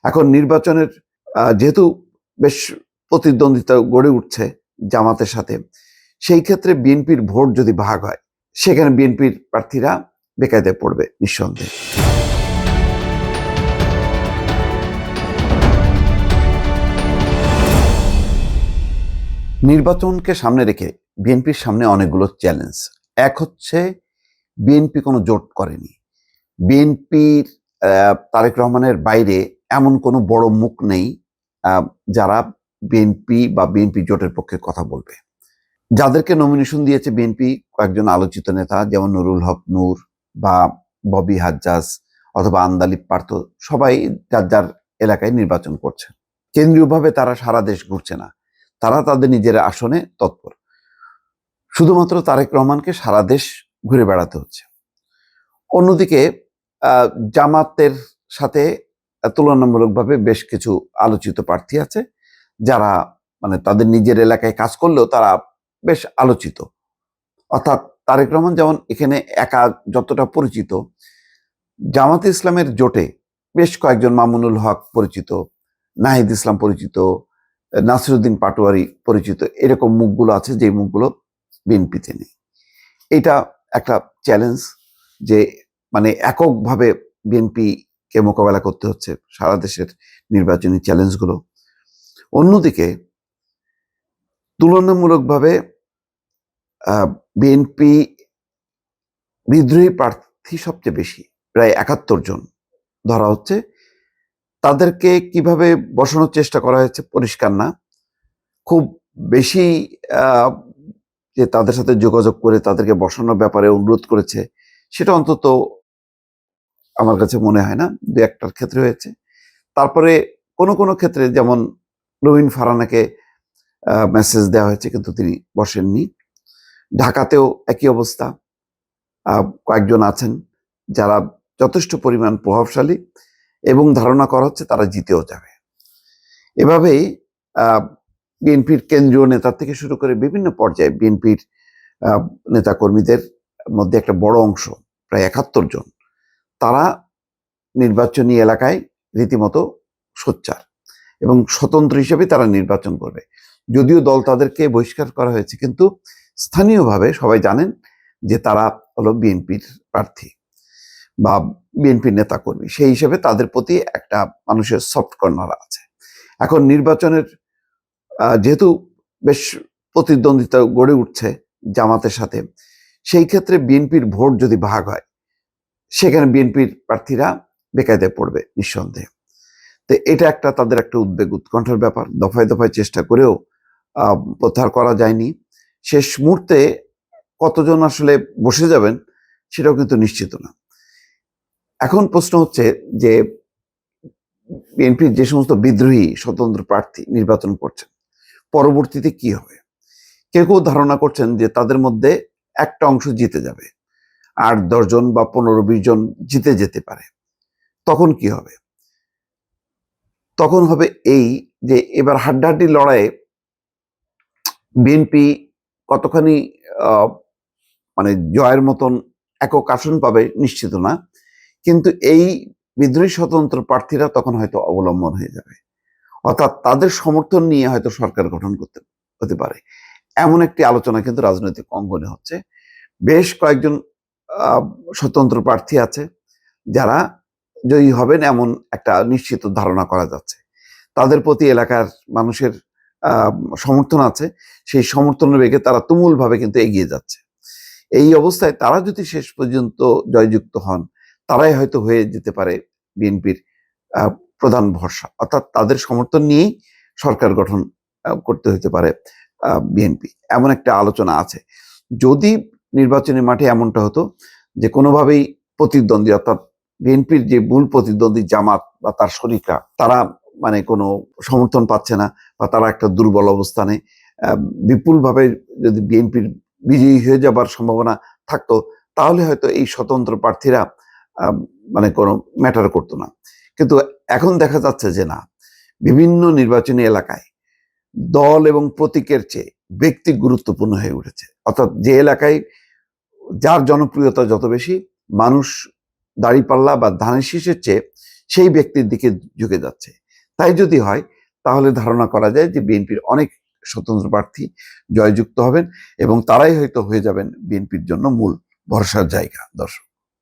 এখন নির্বাচনের যেহেতু বেশ প্রতিদ্বন্দ্বিতা গড়ে উঠছে জামাতের সাথে, সেই ক্ষেত্রে বিএনপির ভোট যদি ভাগ হয়, সেখানে বিএনপির প্রার্থীরা বেকায়দায় পড়বে নিঃসন্দেহে। নির্বাচনকে সামনে রেখে বিএনপির সামনে অনেকগুলো চ্যালেঞ্জ। এক হচ্ছে, বিএনপি কোনো জোট করেনি। বিএনপির তারেক রহমানের বাইরে এমন কোনো বড় মুখ নেই যারা বিএনপি বা বিএনপি জোটের পক্ষে কথা বলবে। যাদেরকে নমিনেশন দিয়েছে বিএনপি, কয়েকজন আলোচিত নেতা যেমন নুরুল হক নূর বা ববি হাজ্জাজ অথবা আন্দালিব পার্থ, সবাই যার যার এলাকায় নির্বাচন করছে। কেন্দ্রীয়ভাবে তারা সারা দেশ ঘুরছে না, তারা তাদের নিজের আসনে তৎপর। শুধুমাত্র তারেক রহমানকে সারা দেশ ঘুরে বেড়াতে হচ্ছে। অন্যদিকে জামাতের সাথে তুলনামূলকভাবে বেশ কিছু আলোচিত প্রার্থী আছে যারা মানে তাদের নিজের এলাকায় কাজ করলেও তারা বেশ আলোচিত। অর্থাৎ তারেক রহমান যেমন এখানে একা যতটা পরিচিত, জামাতে ইসলামের জোটে বেশ কয়েকজন, মামুনুল হক পরিচিত, নাহিদ ইসলাম পরিচিত, নাসিরুদ্দিন পাটোয়ারি পরিচিত, এরকম মুখগুলো আছে যে মুখগুলো বিএনপিতে নেই। এটা একটা চ্যালেঞ্জ যে মানে এককভাবে বিএনপিকে মোকাবেলা করতে হচ্ছে সারা দেশের নির্বাচনী চ্যালেঞ্জগুলো। অন্যদিকে তুলনামূলকভাবে বিএনপি বিদ্রোহী প্রার্থী সবচেয়ে বেশি, প্রায় ৭১ জন ধরা হচ্ছে। তাদেরকে কিভাবে বসানোর চেষ্টা করা হয়েছে পরিষ্কার না। খুব বেশি যে তাদের সাথে যোগাযোগ করে তাদেরকে বসানোর ব্যাপারে অনুরোধ করেছে, সেটা অন্তত আমার কাছে মনে হয় না। দু একটার ক্ষেত্রে হয়েছে। তারপরে কোনো কোনো ক্ষেত্রে যেমন রবিন ফারহানাকে মেসেজ দেওয়া হয়েছে, কিন্তু তিনি বসেননি। ঢাকাতেও একই অবস্থা। কয়েকজন আছেন যারা যথেষ্ট পরিমাণ প্রভাবশালী এবং ধারণা করা হচ্ছে তারা জিতেও যাবে। এভাবেই বিএনপির কেন্দ্রীয় নেতা থেকে শুরু করে বিভিন্ন পর্যায়ে বিএনপির নেতাকর্মীদের মধ্যে একটা বড় অংশ, প্রায় ৭১ জন, তারা নির্বাচনী এলাকায় রীতিমতো সোচ্চার এবং স্বতন্ত্র হিসেবে তারা নির্বাচন করবে। যদিও দল তাদেরকে বহিষ্কার করা হয়েছে, কিন্তু স্থানীয়ভাবে সবাই জানেন যে তারা হলো বিএনপির প্রার্থী বা বিএনপির নেতাকর্মী। সেই হিসেবে তাদের প্রতি একটা মানুষের সফট কর্নার আছে। এখন নির্বাচনের যেহেতু বেশ প্রতিদ্বন্দ্বিতা গড়ে উঠছে জামাতের সাথে, সেই ক্ষেত্রে বিএনপির ভোট যদি ভাগ হয়, সেখানে বিএনপির প্রার্থীরা বেকায়দায় পড়বে নিঃসন্দেহে। তো এটা একটা তাদের একটা উদ্বেগ, উৎকণ্ঠার ব্যাপার। দফায় দফায় চেষ্টা করেও প্রত্যাহার করা যায়নি। শেষ মুহূর্তে কতজন আসলে বসে যাবেন সেটাও কিন্তু নিশ্চিত না। এখন প্রশ্ন হচ্ছে যে বিএনপির যে সমস্ত বিদ্রোহী স্বতন্ত্র প্রার্থী নির্বাচন করছেন, পরবর্তীতে কি হবে? কেউ কেউ ধারণা করছেন যে তাদের মধ্যে একটা অংশ জিতে যাবে, ৮-১০ জন বা ১৫-২০ জন জিতে যেতে পারে। তখন কি হবে? তখন হবে এই যে এবার হাড্ডাহাড্ডি লড়াইয়ে বিএনপি কতখানি মানে জয়ের মতন একক আসন পাবে নিশ্চিত না, কিন্তু এই বিদ্রোহী স্বতন্ত্র প্রার্থীরা তখন হয়তো অবলম্বন হয়ে যাবে। অর্থাৎ তাদের সমর্থন নিয়ে হয়তো সরকার গঠন করতে হতে পারে, এমন একটি আলোচনা কিন্তু রাজনৈতিক অঙ্গনে হচ্ছে। বেশ কয়েকজন স্বতন্ত্র প্রার্থী আছে যারা জয়ী হবেন এমন একটা নিশ্চিত ধারণা করা যাচ্ছে। তাদের প্রতি এলাকার মানুষের সমর্থন আছে, সেই সমর্থনের বেগে তারা তুমুলভাবে কিন্তু এগিয়ে যাচ্ছে। এই অবস্থায় তারা যদি শেষ পর্যন্ত জয়যুক্ত হন, তারাই হয়তো হয়ে যেতে পারে বিএনপির প্রধান ভরসা। অর্থাৎ তাদের সমর্থন নিয়েই সরকার গঠন করতে হতে পারে বিএনপি, এমন একটা আলোচনা আছে। যদি নির্বাচনী মাঠে এমনটা হতো যে কোনোভাবেই প্রতিদ্বন্দ্বী, অর্থাৎ বিএনপির যে মূল প্রতিদ্বন্দ্বী জামাত বা তার শরিকরা, তারা মানে কোনো সমর্থন পাচ্ছে না বা তারা একটা দুর্বল অবস্থানে, বিপুলভাবে যদি বিএনপির বিজয়ী হয়ে যাবার সম্ভাবনা থাকতো, তাহলে হয়তো এই স্বতন্ত্র প্রার্থীরা মানে কোনো ম্যাটার করতো না। কিন্তু এখন দেখা যাচ্ছে যে না, বিভিন্ন নির্বাচনী এলাকায় দল এবং প্রতীকের চেয়ে ব্যক্তি গুরুত্বপূর্ণ হয়ে উঠেছে। অর্থাৎ যে এলাকায় যার জনপ্রিয়তা যত বেশি, মানুষ দাঁড়িপাল্লা বা ধানের শীষের চেয়ে সেই ব্যক্তির দিকে ঝুঁকে যাচ্ছে। তাই যদি হয় তাহলে ধারণা করা যায় যে বিএনপির অনেক স্বতন্ত্র প্রার্থী জয়যুক্ত হবেন এবং তারাই হয়তো হয়ে যাবেন বিএনপির জন্য মূল ভরসার জায়গা। দর্শক।